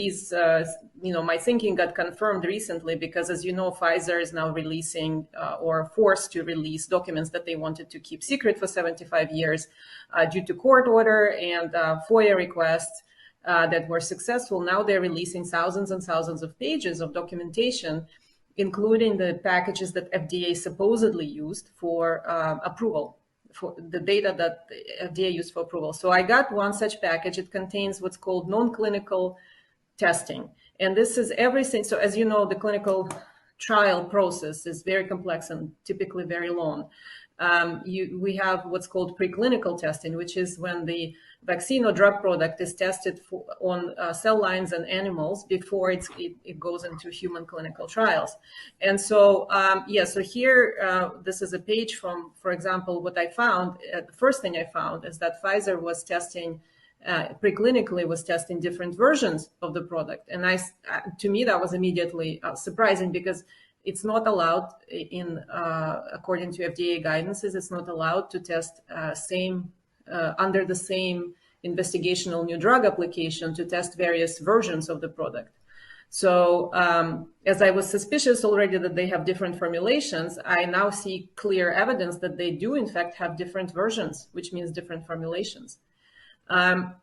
these, my thinking got confirmed recently because, as you know, Pfizer is now releasing or forced to release documents that they wanted to keep secret for 75 years due to court order and FOIA requests that were successful. Now they're releasing thousands and thousands of pages of documentation, including the packages that FDA supposedly used for approval, for the data that the FDA used for approval. So I got one such package. It contains what's called non-clinical testing. And this is everything. So as you know, the clinical trial process is very complex and typically very long. We have what's called preclinical testing, which is when the vaccine or drug product is tested on cell lines and animals before it goes into human clinical trials. And so, so here, this is a page from, for example, what I found. The first thing I found is that Pfizer was testing, preclinically was testing different versions of the product. And to me, that was immediately surprising because it's not allowed according to FDA guidances, it's not allowed to test under the same investigational new drug application to test various versions of the product. So as I was suspicious already that they have different formulations, I now see clear evidence that they do in fact have different versions, which means different formulations. And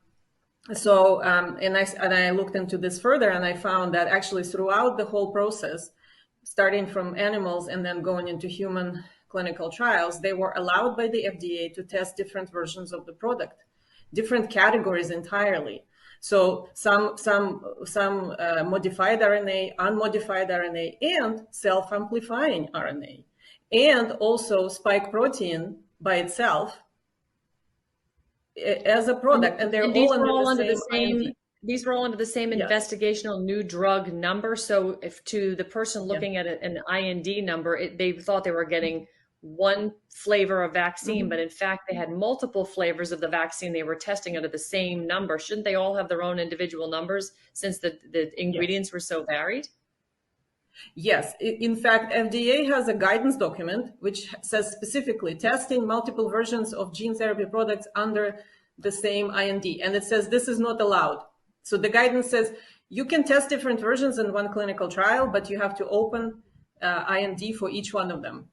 I looked into this further and I found that actually throughout the whole process, starting from animals and then going into human clinical trials, they were allowed by the FDA to test different versions of the product, different categories entirely. So some modified RNA, unmodified RNA, and self-amplifying RNA, and also spike protein by itself as a product, and they're all under the same. These were all under the same investigational new drug number. So if to the person looking at an IND number, they thought they were getting one flavor of vaccine, but in fact they had multiple flavors of the vaccine they were testing under the same number. Shouldn't they all have their own individual numbers since the ingredients were so varied? Yes, in fact, FDA has a guidance document which says specifically testing multiple versions of gene therapy products under the same IND, and it says this is not allowed. So the guidance says you can test different versions in one clinical trial, but you have to open IND for each one of them.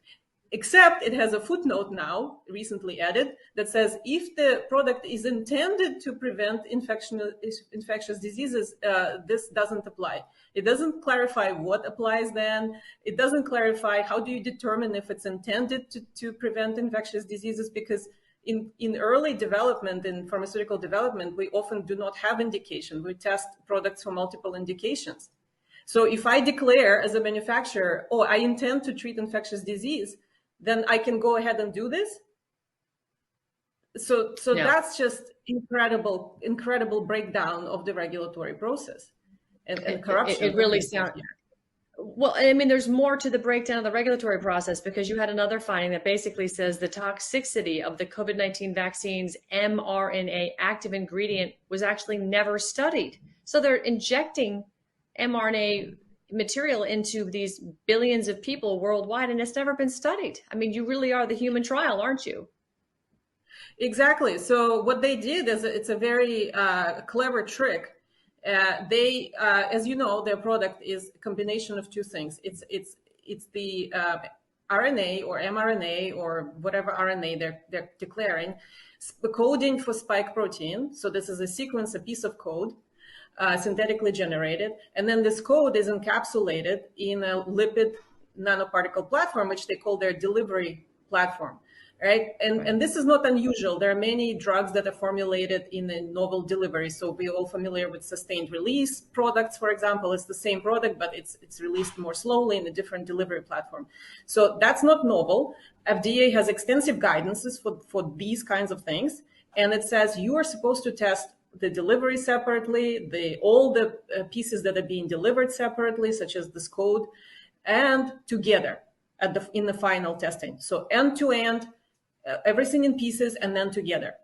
Except it has a footnote now, recently added, that says if the product is intended to prevent infectious diseases, this doesn't apply. It doesn't clarify what applies then. It doesn't clarify how do you determine if it's intended to prevent infectious diseases, because in early development, in pharmaceutical development, we often do not have indication. We test products for multiple indications. So if I declare as a manufacturer, oh, I intend to treat infectious disease, then I can go ahead and do this. So that's just incredible breakdown of the regulatory process and corruption. It really sounds. Well, I mean, there's more to the breakdown of the regulatory process, because you had another finding that basically says the toxicity of the COVID-19 vaccine's mRNA active ingredient was actually never studied. So they're injecting mRNA material into these billions of people worldwide, and it's never been studied. I mean, you really are the human trial, aren't you? Exactly. So what they did is it's a very clever trick. As you know, their product is a combination of two things. It's the RNA or mRNA or whatever RNA they're declaring, the coding for spike protein. So this is a sequence, a piece of code, synthetically generated, and then this code is encapsulated in a lipid nanoparticle platform, which they call their delivery platform. Right. And this is not unusual. There are many drugs that are formulated in a novel delivery. So we're all familiar with sustained release products, for example. It's the same product, but it's released more slowly in a different delivery platform. So that's not novel. FDA has extensive guidances for these kinds of things. And it says you are supposed to test the delivery separately, all the pieces that are being delivered separately, such as this code, and together in the final testing. So end to end, everything in pieces and then together.